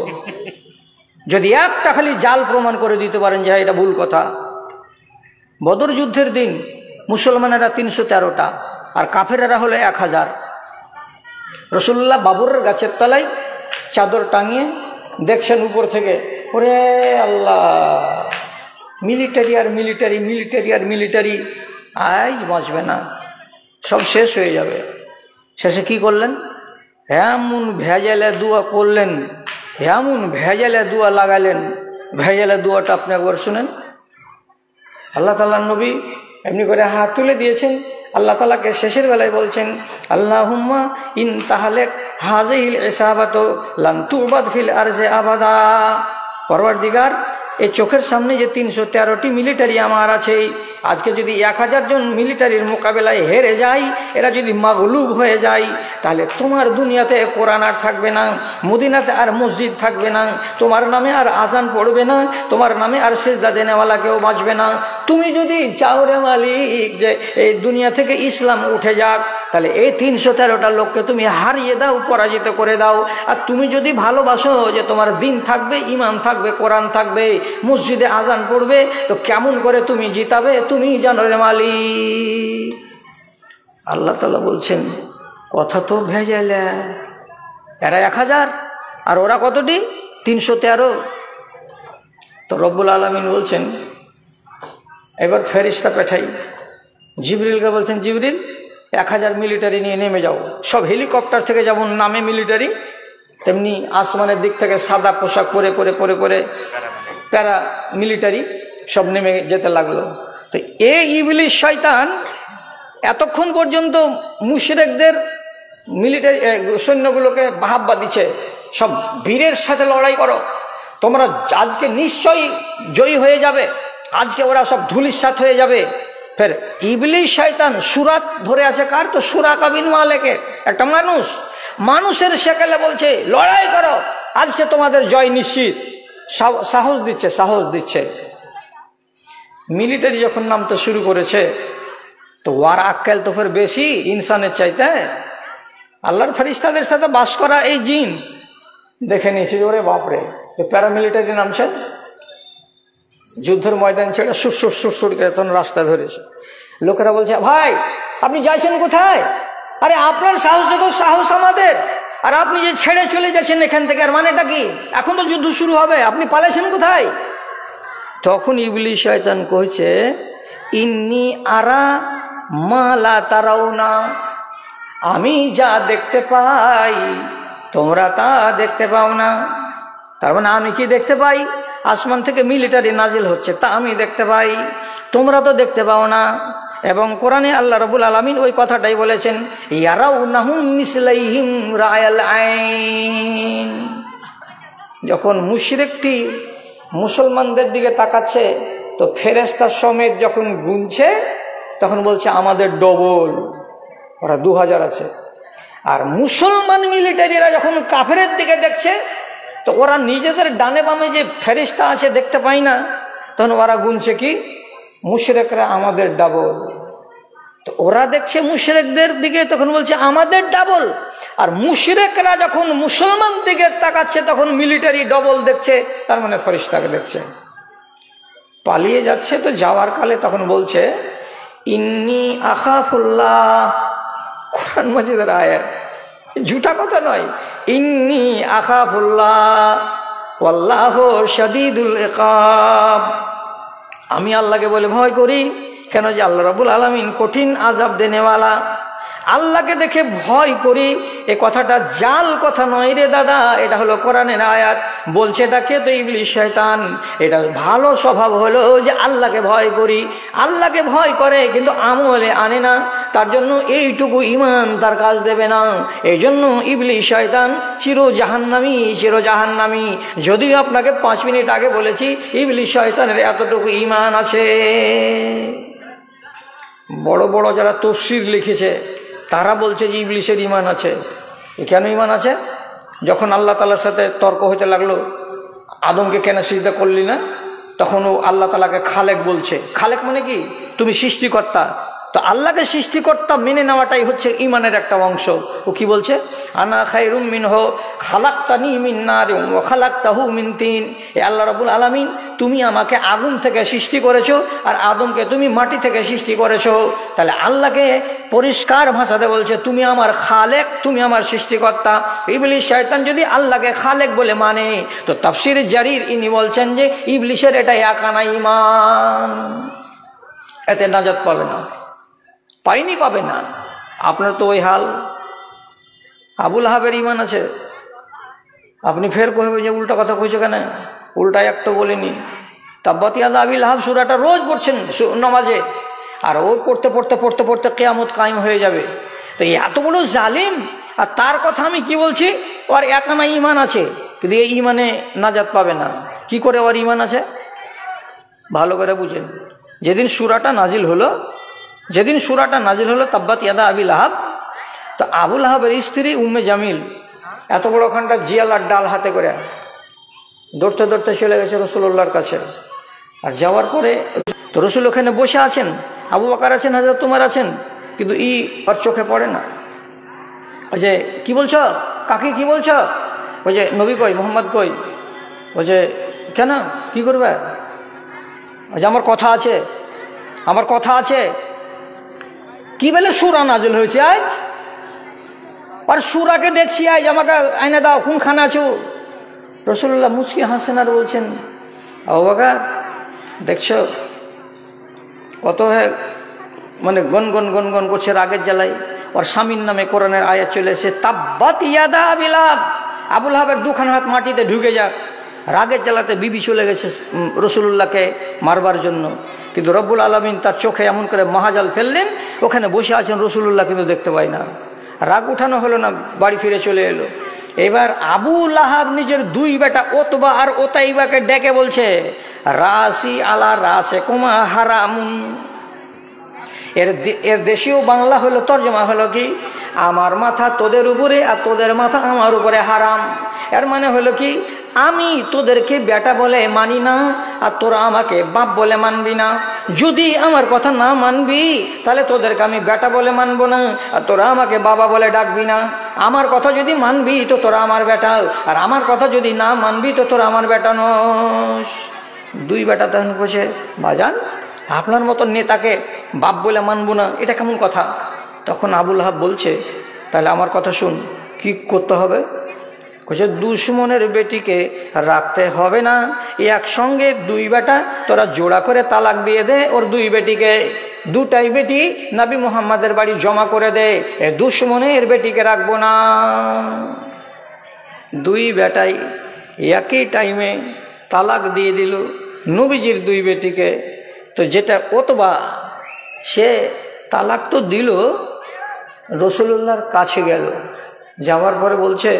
যদি একটা খালি জাল প্রমাণ করে দিতে পারেন যে এটা ভুল কথা। বদর যুদ্ধের দিন মুসলমানেরা 313টা আর কাফেরেরা হলো 1000। রসুল্লাহ বাবুরের গাছের তলায় চাদর টাঙিয়ে দেখছেন উপর থেকে, ওরে আল্লাহ, মিলিটারি আর মিলিটারি, মিলিটারি আর মিলিটারি, আজ বাঁচবে না, সব শেষ হয়ে যাবে। শেষে কি করলেন, এমন ভেজালে দোয়া করলেন, এমন ভেজালে দোয়া লাগালেন। ভেজালে দোয়াটা আপনি একবার শুনেন। আল্লাহ তাআলার নবী এমনি করে হাত তুলে দিয়েছেন, আল্লাহ তাআলাকে শেষের বেলায় বলছেন, আল্লাহুম্মা ইন তাহলেক হাযিহিল ইসাবাতু লান তুবাদ ফিল আরজি আবাদা। পরওয়ারদিগার, এই চোখের সামনে যে 313টি মিলিটারি আমার আছে, আজকে যদি 1000 জন মিলিটারির মোকাবেলায় হেরে যায়, এরা যদি মাগলুব হয়ে যায়, তাহলে তোমার দুনিয়াতে কোরআন আর থাকবে না, মদিনাতে আর মসজিদ থাকবে না, তোমার নামে আর আজান পড়বে না, তোমার নামে আর সিজদা দেনেওয়ালা কেউ বাঁচবে না। তুমি যদি চাও রে মালিক যে এই দুনিয়া থেকে ইসলাম উঠে যাক, তাহলে এই 313টা লোককে তুমি হারিয়ে দাও, পরাজিত করে দাও। আর তুমি যদি ভালোবাসো যে তোমার দিন থাকবে, ইমান থাকবে, কোরআন থাকবে, মসজিদে আজান পড়বে, তো কেমন করে তুমি জিতাবে? তুমি জানো রে মালিক। আল্লাহ তাআলা বলছেন কথা তো ভেজাইলে, এরা 1000 আর ওরা কতটি? 313। তো রব্বুল আলামিন বলছেন এবার ফেরেশতা পাঠাই। জিবরিলকে বলছেন, জিবরিল 1000 মিলিটারি নিয়ে নেমে যাও। সব হেলিকপ্টার থেকে যেমন নামে মিলিটারি, তেমনি আসমানের দিক থেকে সাদা পোশাক পরে পরে পরে পরে প্যারা মিলিটারি সব নেমে যেতে লাগলো। তো এই ইবলিস শয়তান এতক্ষণ পর্যন্ত মুশরিকদের মিলিটারি সৈন্যগুলোকে বাহাব্বা দিচ্ছে, সব বীরের সাথে লড়াই করো, তোমরা আজকে নিশ্চয়ই জয়ী হয়ে যাবে, আজকে ওরা সব ধুলিস্যাৎ হয়ে যাবে। ফের ইবলিস শয়তান সুরাত ধরে আছে কার? তো সুরাকা বিন মালিকের, একটা মানুষের সেকেলে বলছে লড়াই করো, আজকে তোমাদের জয় নিশ্চিত। সাহস দিচ্ছে। মিলিটারি যখন নামতে শুরু করেছে, তো ওর আক্কেল তো ফের বেশি ইনসানের চাইতে। আল্লাহর ফেরেশতাদের সাথে বাস করা এই জিন দেখে নিয়েছে, ওরে বাপরে, প্যারামিলিটারি নামছে, যুদ্ধের ময়দান ছেড়ে সুর করে তখন রাস্তা ধরেছে। লোকেরা বলছে, ভাই আপনি যাইছেন কোথায়? আরে আপনার সাহস দেখো, সাহস আমাদের, আর আপনি যে ছেড়ে চলে যাচ্ছেন এখান থেকে, আর মানেটা কি? এখন তো যুদ্ধ শুরু হবে, আপনি পালাইছেন কোথায়? তখন ইবলিস শয়তান কইছে, ইন্নী আরা মা লা তারাউনা, আমি যা দেখতে পাই তোমরা তা দেখতে পাও না। তার মানে আমি কি দেখতে পাই? আসমান থেকে মিলিটারি নাজিল হচ্ছে, তা আমি দেখতে পাই, তোমরা তো দেখতে পাও না। এবং কোরআনে আল্লাহ রাব্বুল আলামিন ওই কথাটাই বলেছেন, ইয়ারাউনাহুম মিসলাইহিম রায়াল আইন। যখন মুশরিকটি মুসলমানদের দিকে তাকাচ্ছে, তো ফেরেশতা সমেত যখন গুনছে, তখন বলছে আমাদের ডবল, ওরা 2000 আছে। আর মুসলমান মিলিটারিরা যখন কাফেরের দিকে দেখছে, তো ওরা নিজেদের ডানে বামে যে ফেরেশতা আছে দেখতে পায় না, তখন ওরা গুনছে কি? মুশরিকরা আমাদের ডাবল। তো ওরা দেখছে মুশরিকদের দিকে, তখন বলছে আমাদের ডাবল। আর মুশরিকরা যখন মুসলমান দিকে তাকাচ্ছে, তখন মিলিটারি ডবল দেখছে, তার মানে ফেরেশতাকে দেখছে। পালিয়ে যাচ্ছে, তো যাওয়ার কালে তখন বলছে ইন্নী আখাফুল্লাহ। কোরআন মাজিদের আয়াত, ঝুটা কথা নয়। ইন্নী আখাফুল্লাহ ওয়াল্লাহু শাদীদুল ইকাব। আমি আল্লাহকে বলে ভয় করি, কেন যে আল্লাহ রাব্বুল আলামিন কঠিন আযাব দেনেওয়ালা। আল্লাহকে দেখে ভয় করি, এ কথাটা জাল কথা নয় রে দাদা, এটা হলো কোরআনের আয়াত। বলছে এটা কে? তো ইবলিস শয়তান। এটা ভালো স্বভাব হলো যে আল্লাহকে ভয় করি, আল্লাহকে ভয় করে কিন্তু আমলে আনে না, তার জন্য এইটুকু ইমান তার কাজ দেবে না। এই জন্য ইবলিস শয়তান চির জাহান্নামী। যদিও আপনাকে 5 মিনিট আগে বলেছি ইবলিস শয়তানের এতটুকু ইমান আছে। বড় বড় যারা তাফসীর লিখেছে তারা বলছে যে ইবলিসের ইমান আছে। কেন ইমান আছে? যখন আল্লাহ তাআলার সাথে তর্ক হতে লাগলো, আদমকে কেন সিজদা করলি না, তখন ও আল্লাহ তাআলাকে খালেক বলছে। খালেক মানে কি? তুমি সৃষ্টিকর্তা। তো আল্লাহকে সৃষ্টিকর্তা মেনে নেওয়াটাই হচ্ছে ইমানের একটা অংশ। ও কি বলছে? আনা খায়রুম মিনহু খালাকতানি মিন নারিন ওয়া খালাকতাহু মিন তিন। এ আল্লাহ রাব্বুল আলামিন, তুমি আমাকে আগুন থেকে সৃষ্টি করেছো, আর আদমকে তুমি মাটি থেকে সৃষ্টি করেছো। তাহলে আল্লাহকে পরিষ্কার ভাষাতে বলছে তুমি আমার খালেক, তুমি আমার সৃষ্টিকর্তা। ইবলিস শয়তান যদি আল্লাহকে খালেক বলে মানে, তো তাফসীর জারির ইনি বলছেন যে ইবলিসের এটা একানা ঈমান, এতে নাজাত পাবে না, পাবে না। আপনার তো ওই হাল। আবুল আহাবের ইমান আছে, আপনি ফের কইবেন যে উল্টা কথা কইছো কেন? উল্টা একটা বলিনি। তাব্বাত ইয়াদা আবি লাহাব সূরাটা রোজ পড়ছেন নামাজে, আর ও পড়তে পড়তে পড়তে পড়তে কিয়ামত কায়েম হয়ে যাবে। তো এত বড় জালিম, আর তার কথা আমি কি বলছি? ওর একানা ইমান আছে, কিন্তু এই ইমানে নাজাত পাবে না। কি করে ওর ইমান আছে? ভালো করে বুঝেন। যেদিন সূরাটা নাজিল হলো তাব্বাত ইয়াদা আবি লাহাব, তো আবু লাহাবের স্ত্রী উম্মে জামিল এত বড় ওখানটা জিয়ালার ডাল হাতে করে দৌড়তে দৌড়তে চলে গেছে রাসূলুল্লাহর কাছে। আর যাওয়ার পরে তো রাসূল ওখানে বসে আছেন, আবু বকর আছেন, হযরত ওমর আছেন, কিন্তু ওর চোখে পড়ে না। ওই যে কী বলছ কাকি, কী বলছ? ওই যে নবী কই, মোহাম্মদ কই? ওই যে কেন কি করবে? ওই যে আমার কথা আছে, আমার কথা আছে। কি বলে সূরা নাজিল হয়েছে আজ? আর সূরাকে দেখছি আজ, আমাকে আইনা দাও, কোনখানে আছো? রাসূলুল্লাহ মুচকি হাসেন আর বলছেন, আবু বকর দেখছো কত মানে গনগন গনগন করছে রাগের জ্বালাই। ওর স্বামীর নামে কোরআনের আয়াত চলে এসে তাব্বাত ইয়াদা আবি লাহাব, আবু লাহাবের দুখানা হাত মাটিতে ঢুকে যাক। রাগের জ্বালাতে বিবি চলে গেছে রাসূলুল্লাহকে মারবার জন্য, কিন্তু রব্বুল আলামিন তার চোখে এমন করে মহাজাল ফেললেন, ওখানে বসে আছেন রাসূলুল্লাহ কিন্তু দেখতে পায় না। রাগ উঠানো হলো না, বাড়ি ফিরে চলে এলো। এবার আবু লাহাব নিজের দুই বেটা ওতবা আর ওতাইবাকে ডেকে বলছে, রাসি আলা রাসে কুমা হারামুন। এর দেশীয় বাংলা হলো, তর্জমা হলো কি, আমার মাথা তোদের উপরে আর তোদের মাথা আমার উপরে হারাম। এর মানে হলো কি, আমি তোদেরকে বেটা বলে মানি না আর তোরা আমাকে বাপ বলে মানবি না। যদি আমার কথা না মানবি তাহলে তোদেরকে আমি বেটা বলে মানবো না আর তোরা আমাকে বাবা বলে ডাকবি না। আমার কথা যদি মানবি তো তোরা আমার বেটা, আর আমার কথা যদি না মানবি তো তোরা আমার বেটা নস। দুই বেটা তখন বসে, বাজান আপনার মতো নেতাকে বাপ বলে মানবো না, এটা কেমন কথা? তখন আবু লাহাব বলছে, তাহলে আমার কথা শুন, কি করতে হবে? বলছে, দুশ্মনের বেটিকে রাখতে হবে না, একসঙ্গে দুই বেটা তোরা জোড়া করে তালাক দিয়ে দে ওর দুই বেটিকে। দুটাই বেটি নবী মুহাম্মাদের বাড়ি জমা করে দে, দুশ্মনের বেটিকে রাখবো না। দুই বেটাই একই টাইমে তালাক দিয়ে দিল নবীজির দুই বেটিকে। তো যেটা ওতবা, সে তালাক তো দিল, রাসূলুল্লাহর কাছে গেল, যাওয়ার পরে বলছে,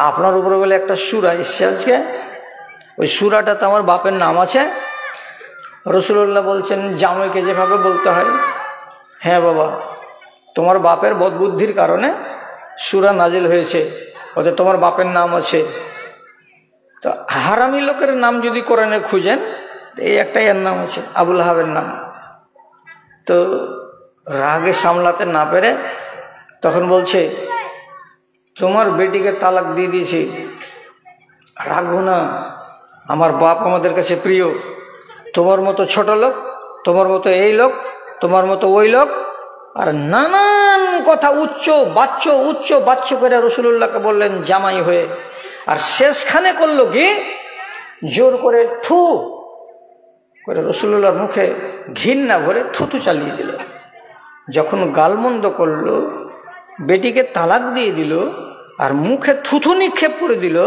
আপনার উপরে বলে একটা সূরা এসছে আজকে, ওই সূরাটাতে আমার বাপের নাম আছে। রাসূলুল্লাহ বলছেন, জামাইকে যেভাবে বলতে হয়, হ্যাঁ বাবা তোমার বাপের বদবুদ্ধির কারণে সূরা নাজিল হয়েছে, ওতে তোমার বাপের নাম আছে। তো হারামি লোকের নাম যদি কোরআনে খুঁজেন, এই একটাই এর নাম আছে, আবু লাহাবের নাম। তো রাগে সামলাতে না পেরে তখন বলছে, তোমার বেটিকে তালাক দিয়ে দিয়েছি, রাখবো না, আমার বাপ আমাদের কাছে প্রিয়। তোমার মতো ছোট লোক, তোমার মতো এই লোক, তোমার মতো ওই লোক, আর নানান কথা উচ্চ বাচ্চ করে রাসূলুল্লাহকে বললেন জামাই হয়ে। আর শেষখানে করলো কি, জোর করে থু করে রাসূলুল্লাহর মুখে ঘৃণা ভরে থুতু চালিয়ে দিল। যখন গালমন্দ করলো, বেটিকে তালাক দিয়ে দিল আর মুখে থুথু নিক্ষেপ করে দিল,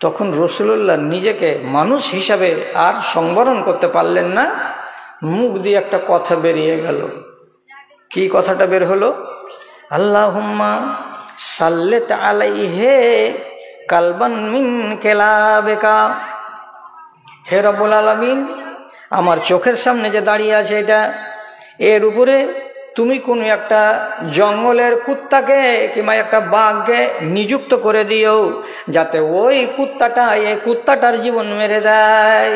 তখন রাসূলুল্লাহ নিজেকে মানুষ হিসাবে আর সংবরণ করতে পারলেন না, মুখ দিয়ে একটা কথা বেরিয়ে গেল। কি কথাটা বের হলো? আল্লাহুম্মা সাল্লিত আলাইহি কালবান মিন কেলাবেকা। হে রব্বুল আলামিন, আমার চোখের সামনে যে দাঁড়িয়ে আছে এটা, এর উপরে তুমি কোনো একটা জঙ্গলের কুত্তাকে কিংবা একটা বাঘকে নিযুক্ত করে দিও, যাতে ওই কুত্তাটা এই কুত্তাটার জীবন মেরে দেয়,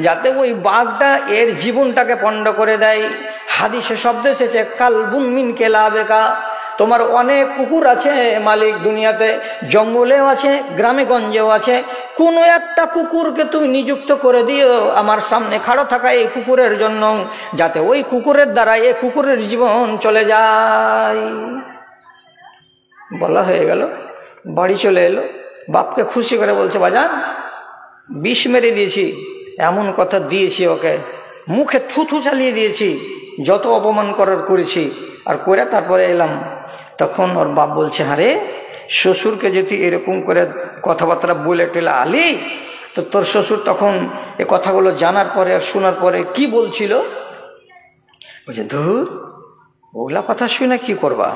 যাতে ওই বাঘটা এর জীবনটাকে পণ্ড করে দেয়। হাদিসে শব্দ এসেছে কালবুন মিন কেলাবেকা। তোমার অনেক কুকুর আছে মালিক দুনিয়াতে, জঙ্গলেও আছে, গ্রামে গঞ্জেও আছে। কোনো একটা কুকুরকে তুমি নিযুক্ত করে দিও আমার সামনে খাড়ো থাকা এই কুকুরের জন্য, যাতে ওই কুকুরের দ্বারা এই কুকুরের জীবন চলে যায়। বলা হয়ে গেল, বাড়ি চলে এলো, বাপকে খুশি করে বলছে, বাজান বিষ মেরে দিয়েছি, এমন কথা দিয়েছি ওকে, মুখে থুথু চালিয়ে দিয়েছি, যত অপমান করার করেছি, আর করে তারপরে এলাম। তখন ওর বাপ বলছে, আরে শ্বশুরকে যদি এরকম করে কথাবার্তা বলে টেলা আলি, তো তোর শ্বশুর তখন এ কথাগুলো জানার পরে আর শোনার পরে কি বলছিল? বলছে, ধুর ওগুলা কথা শুনে কি করবা,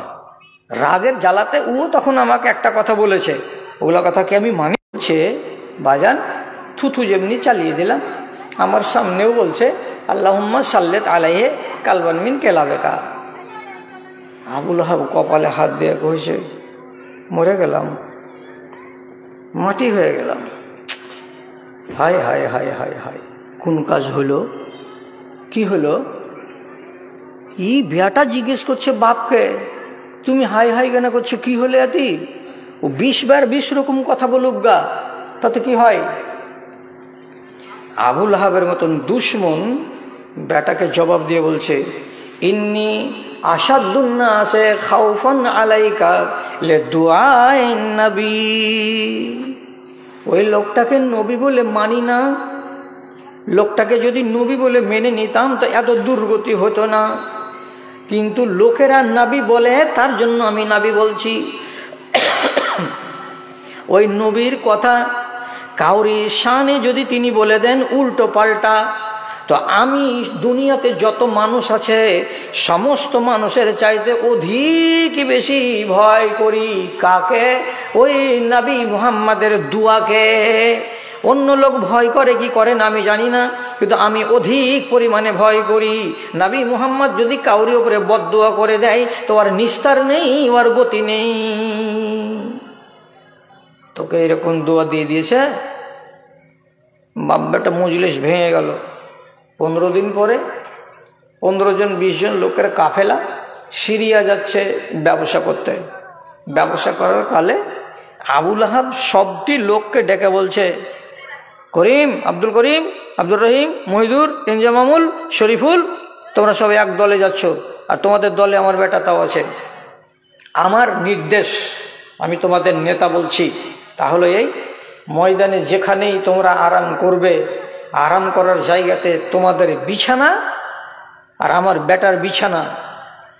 রাগের জ্বালাতে ও তখন আমাকে একটা কথা বলেছে, ওগুলা কথা কি আমি মানি? বলছে, বাজান থুথু যেমনি চালিয়ে দিলাম, আমার সামনেও বলছে আল্লাহুম্মা সাল্লিত আলাইহি কালবান মিন কেলাবেকা। আবু লাহাব কপালে হাত দিয়ে কইছে, মরে গেলাম, মাটি হয়ে গেলাম। হায় হায় হায় হায় হায়, কোন কাজ হলো, কি হলো? ই বেটা জিজ্ঞেস করছে বাপকে, তুমি হাই হাই কেন করছো, কি হলে এতি? ও 20 বার 20 রকম কথা বলুক গা, তাতে কি হয়? আবু লাহাবের মতন দুশ্মন বেটাকে জবাব দিয়ে বলছে, ইন্নি আসাদুন্নাসে খাউফান আলাইকা লিদুআইন নবী। ওই লোকটাকে নবী বলে মানি না, লোকটাকে যদি নবী বলে মেনে নিতাম তো এত দুর্গতি হতো না, কিন্তু লোকেরা নবী বলে তার জন্য আমি নবী বলছি। ওই নবীর কথা কাউরি শানে যদি তিনি বলে দেন উল্টো পাল্টা, তো আমি দুনিয়াতে যত মানুষ আছে সমস্ত মানুষের চাইতে অধিক বেশি ভয় করি কাকে? ওই নবী মুহাম্মাদের দুয়াকে। অন্য লোক ভয় করে কি করে না আমি জানি না, কিন্তু আমি অধিক পরিমাণে ভয় করি। নবী মুহাম্মদ যদি কাউরি উপরে বদদুয়া করে দেয় তো আর নিস্তার নেই, আর গতি নেই। তোকে এরকম দোয়া দিয়ে দিয়েছে, বাপ বেটা মজলিস ভেঙে গেল। 15 দিন পরে 15 জন 20 জন লোকের কাফেলা সিরিয়া যাচ্ছে ব্যবসা করতে। ব্যবসা করার কালে আবু লাহাব সবটি লোককে ডেকে বলছে, করিম, আব্দুল করিম, আব্দুর রহিম, মহিদুর, ইনজামামুল, শরীফুল, তোমরা সব এক দলে যাচ্ছ, আর তোমাদের দলে আমার বেটাটাও আছে। আমার নির্দেশ, আমি তোমাদের নেতা বলছি, তাহলে এই ময়দানে যেখানেই তোমরা আরাম করবে, আরাম করার জায়গাতে তোমাদের বিছানা আর আমার বেটার বিছানা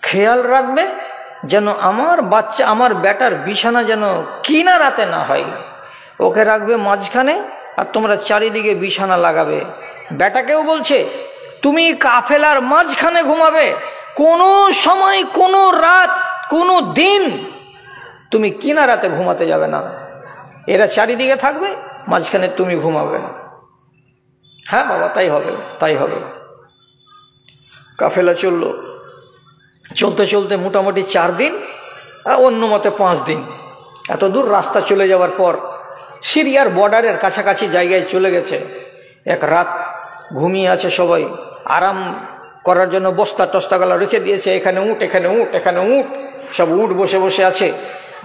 খেয়াল রাখবে, যেন আমার বাচ্চা আমার বেটার বিছানা যেন কিনারাতে না হয়। ওকে রাখবে মাঝখানে, আর তোমরা চারিদিকে বিছানা লাগাবে। বেটাকেও বলছে, তুমি কাফেলার মাঝখানে ঘুমাবে, কোনো সময়, কোনো রাত, কোনো দিন তুমি কিনারাতে ঘুমাতে যাবে না। এরা চারিদিকে থাকবে, মাঝখানে তুমি ঘুমাবে। হ্যাঁ বাবা, তাই হবে, তাই হবে। কাফেলা চললো, চলতে চলতে মোটামুটি 4 দিন, আর অন্য মতে 5 দিন। এত দূর রাস্তা চলে যাওয়ার পর সিরিয়ার বর্ডারের কাছাকাছি জায়গায় চলে গেছে। এক রাত ঘুমিয়ে আছে সবাই, আরাম করার জন্য বস্তা টস্তাগুলো রেখে দিয়েছে, এখানে উঠ, এখানে উঠ, এখানে উঠ, সব উঠ বসে বসে আছে।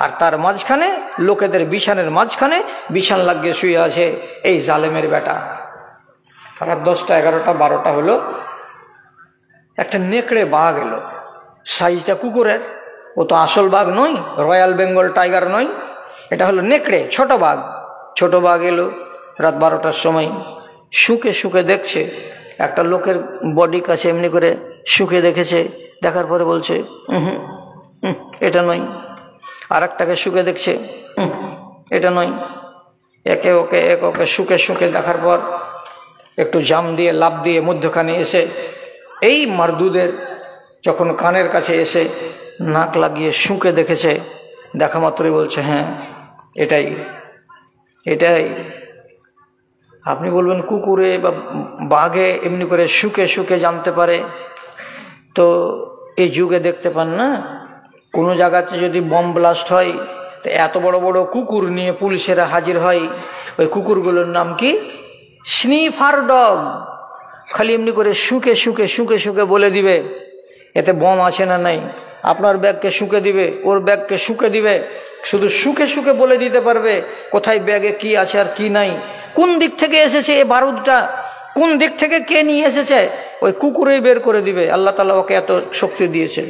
আর তার মাঝখানে লোকেদের বিছানের মাঝখানে বিছান লাগিয়ে শুয়ে আছে এই জালেমের বেটা। রাত 10টা, 11টা, 12টা হলো, একটা নেকড়ে বাঘ এলো, সাইজটা কুকুরের। ও তো আসল বাঘ নয়, রয়্যাল বেঙ্গল টাইগার নয়, এটা হলো নেকড়ে, ছোট বাঘ। ছোট বাঘ এলো রাত 12টার সময়, শুকে শুকে দেখছে একটা লোকের বডি কাছে, এমনি করে শুকে দেখেছে। দেখার পরে বলছে, এটা নয়। আর একটাকে শুকে দেখছে, এটা নয়। একে ওকে শুকে শুকে দেখার পর একটু জাম দিয়ে লাফ দিয়ে মধ্যখানে এসে এই মারদুদের যখন কানের কাছে এসে নাক লাগিয়ে শুকে দেখেছে, দেখা মাত্রই বলছে, হ্যাঁ এটাই, এটাই। আপনি বলবেন কুকুরে বা বাঘে এমনি করে শুকে শুকে জানতে পারে, তো এই যুগে দেখতে পান না, কোনো জায়গাতে যদি বম ব্লাস্ট হয় তো এত বড় বড় কুকুর নিয়ে পুলিশেরা হাজির হয়। ওই কুকুরগুলোর নাম কি? Sniffer dog. খালি এমনি করে শুকে শুকে শুকে শুকে বলে দিবে এতে বম আছে না নাই। আপনার ব্যাগকে শুকে দিবে, ওর ব্যাগকে শুকে দিবে, শুধু শুকে শুকে বলে দিতে পারবে কোথায় ব্যাগে কি আছে আর কি নাই, কোন দিক থেকে এসেছে এ বারুদটা, কোন দিক থেকে কে নিয়ে এসেছে, ওই কুকুরেই বের করে দিবে। আল্লাহ তাআলা ওকে এত শক্তি দিয়েছে।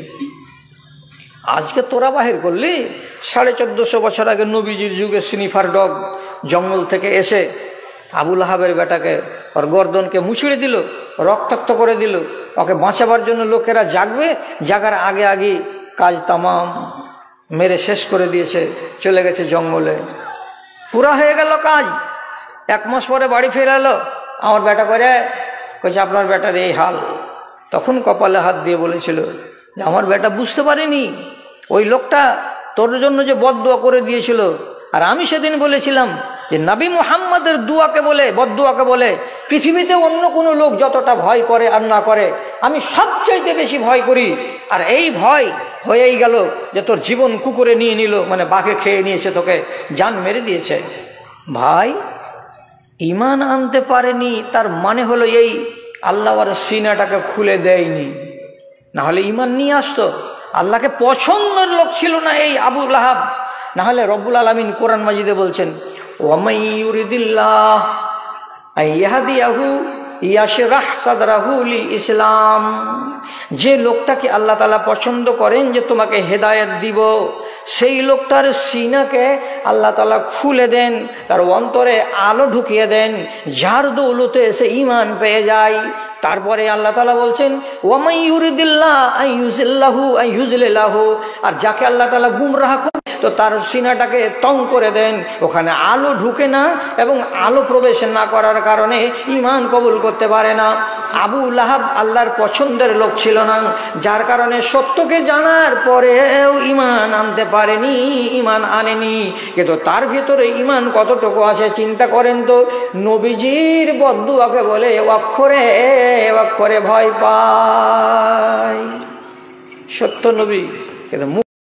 আজকে তোরা বাহির করলি, 1450 বছর আগে নবীজির যুগে স্নিফার ডগ জঙ্গল থেকে এসে আবু লাহাবের বেটাকে ওর গর্দনকে মুছড়ে দিল, রক্তাক্ত করে দিল। ওকে বাঁচাবার জন্য লোকেরা জাগবে, জাগার আগে আগে কাজ তামাম মেরে শেষ করে দিয়েছে, চলে গেছে জঙ্গলে, পুরা হয়ে গেল কাজ। 1 মাস পরে বাড়ি ফিরে এলো, আমার বেটা করে কইছে আপনার বেটার এই হাল। তখন কপালে হাত দিয়ে বলেছিল যে আমার বেটা বুঝতে পারিনি ওই লোকটা তোর জন্য যে বদদুয়া করে দিয়েছিল, আর আমি সেদিন বলেছিলাম যে নবী মুহাম্মদের দুয়াকে বলে, বদদুয়াকে বলে পৃথিবীতে অন্য কোনো লোক যতটা ভয় করে আর না করে, আমি সবচাইতে বেশি ভয় করি। আর এই ভয় হয়েই গেল যে তোর জীবন কুকুরে নিয়ে নিল, মানে বাঘে খেয়ে নিয়েছে, তোকে জান মেরে দিয়েছে। ভাই ঈমান আনতে পারেনি, তার মানে হলো এই আল্লাহর সিনাটাকে খুলে দেয়নি। না হলে ইমান নিয়ে আসতো। আল্লাহকে পছন্দের লোক ছিল না এই আবু লাহাব, না হলে রব্বুল আলামিন কোরআন মাজিদে বলছেন ওয়ামাই ইউরিদিল্লাহ আইয়াহদিয়াহু ইয়াশরাহ সাদরাহু লিল ইসলাম, যে লোকটাকে আল্লাহ তাআলা পছন্দ করেন যে তোমাকে হেদায়েত দিব, সেই লোকটার সিনাকে আল্লাহ তাআলা খুলে দেন, তার অন্তরে আলো ঢুকিয়ে দেন, যার দৌলতে সে ঈমান পেয়ে যায়। তারপরে আল্লাহ তাআলা বলছেন ওয়ামাই ইউরিদিল্লাহ আইয়ুজিল্লাহু আইয়ুজলিলাহু, আর যাকে আল্লাহ তাআলা গুমরাহ করেন তো তার সিনাটাকে তং করে দেন, ওখানে আলো ঢুকে না এবং আলো প্রবেশ না করার কারণে ঈমান কবুল করতে পারে না। আবু লাহাব আল্লাহর পছন্দের লোক ছিল না, যার কারণে সত্যকে জানার পরেও ঈমান আনতে পারেনি, ঈমান আনেনি। কিন্তু তার ভিতরে ঈমান কতটুকু আছে চিন্তা করেন তো। নবীজির বদদুয়াকে বলে অক্ষরে অক্ষরে ভয় পায়, সত্য নবী কিন্তু